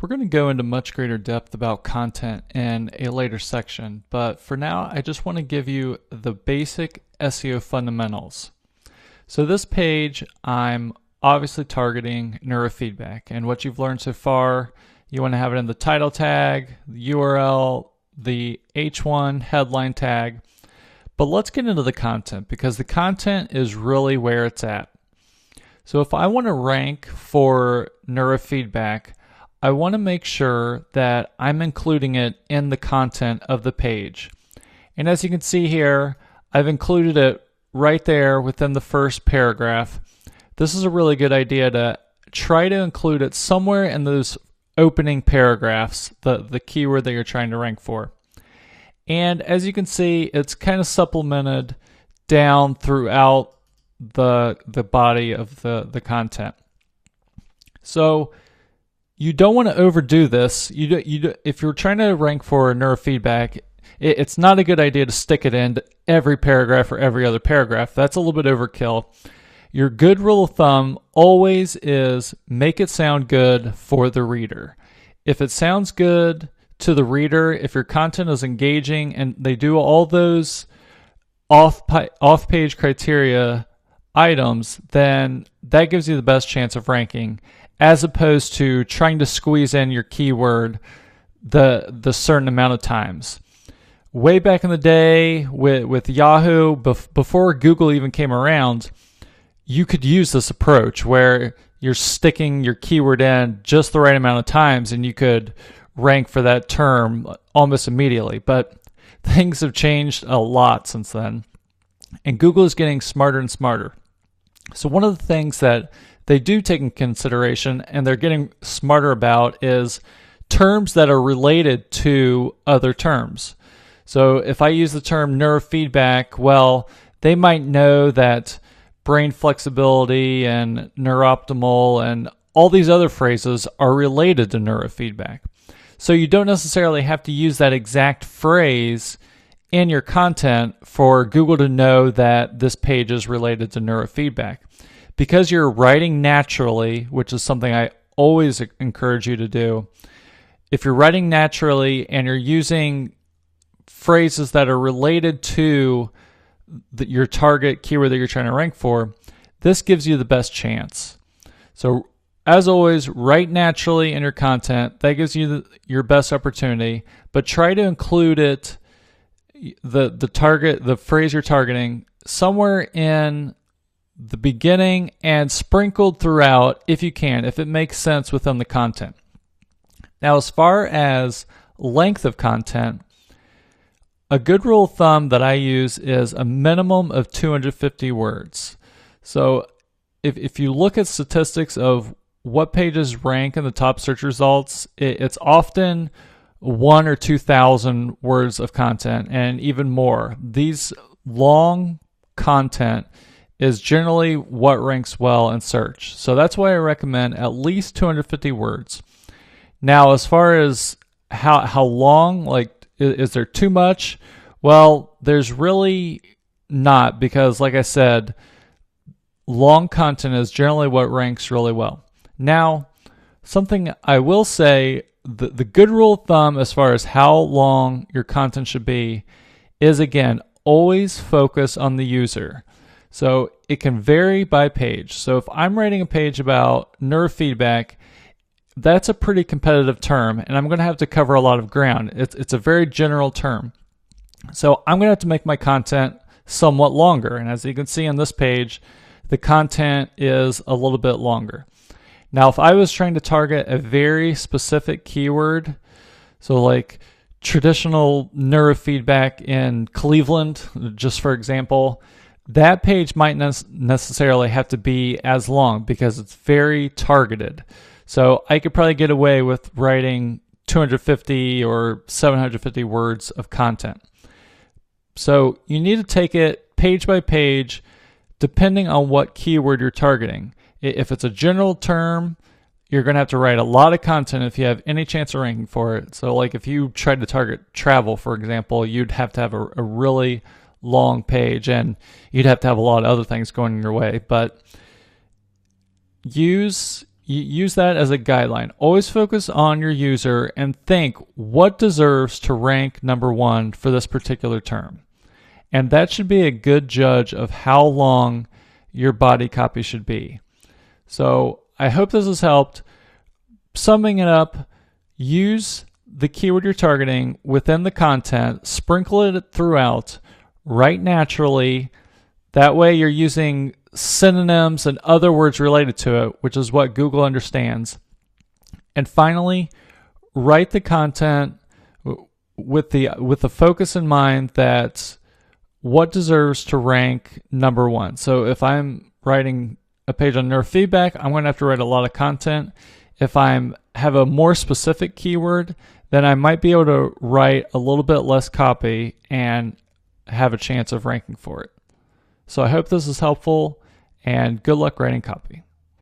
We're going to go into much greater depth about content in a later section, but for now, I just want to give you the basic SEO fundamentals. So this page, I'm obviously targeting neurofeedback, and what you've learned so far, you want to have it in the title tag, the URL, the H1 headline tag. But let's get into the content, because the content is really where it's at. So if I want to rank for neurofeedback, I want to make sure that I'm including it in the content of the page. And as you can see here, I've included it right there within the first paragraph. This is a really good idea to try to include it somewhere in those opening paragraphs, the keyword that you're trying to rank for. And as you can see, it's kind of supplemented down throughout the body of the content. So you don't want to overdo this. If you're trying to rank for neurofeedback, it's not a good idea to stick it into every paragraph or every other paragraph. That's a little bit overkill. Your good rule of thumb always is make it sound good for the reader. If it sounds good to the reader, if your content is engaging and they do all those off-page criteria items, then that gives you the best chance of ranking, as opposed to trying to squeeze in your keyword the certain amount of times. Way back in the day with Yahoo, before Google even came around, you could use this approach where you're sticking your keyword in just the right amount of times and you could rank for that term almost immediately. But things have changed a lot since then, and Google is getting smarter and smarter. So one of the things that they do take in consideration and they're getting smarter about is terms that are related to other terms. So if I use the term neurofeedback, well, they might know that brain flexibility and neurooptimal and all these other phrases are related to neurofeedback. So you don't necessarily have to use that exact phrase in your content for Google to know that this page is related to neurofeedback. Because you're writing naturally, which is something I always encourage you to do, if you're writing naturally and you're using phrases that are related to your target keyword that you're trying to rank for, this gives you the best chance. So as always, write naturally in your content. That gives you your best opportunity, but try to include it, the phrase you're targeting, somewhere in the beginning and sprinkled throughout if you can, if it makes sense within the content. Now, as far as length of content, a good rule of thumb that I use is a minimum of 250 words. So if you look at statistics of what pages rank in the top search results, it's often 1,000 or 2,000 words of content and even more. These long content is generally what ranks well in search. So that's why I recommend at least 250 words. Now, as far as how long, like, is there too much? Well, there's really not, because like I said, long content is generally what ranks really well. Now, something I will say, the good rule of thumb as far as how long your content should be is, again, always focus on the user. So it can vary by page. So if I'm writing a page about neurofeedback, that's a pretty competitive term, and I'm going to have to cover a lot of ground. It's a very general term. So I'm going to have to make my content somewhat longer. And as you can see on this page, the content is a little bit longer. Now, if I was trying to target a very specific keyword, so like traditional neurofeedback in Cleveland, just for example, that page might not necessarily have to be as long because it's very targeted. So I could probably get away with writing 250 or 750 words of content. So you need to take it page by page, depending on what keyword you're targeting. If it's a general term, you're going to have to write a lot of content if you have any chance of ranking for it. So like if you tried to target travel, for example, you'd have to have a really long page, and you'd have to have a lot of other things going your way. But use use that as a guideline. Always focus on your user and think what deserves to rank number 1 for this particular term. And that should be a good judge of how long your body copy should be. So I hope this has helped. Summing it up, use the keyword you're targeting within the content, sprinkle it throughout, write naturally. That way you're using synonyms and other words related to it, which is what Google understands. And finally, write the content with the focus in mind that what deserves to rank number 1. So if I'm writing a page on neurofeedback, I'm going to have to write a lot of content. If I have a more specific keyword, then I might be able to write a little bit less copy and have a chance of ranking for it. So I hope this is helpful, and good luck writing copy.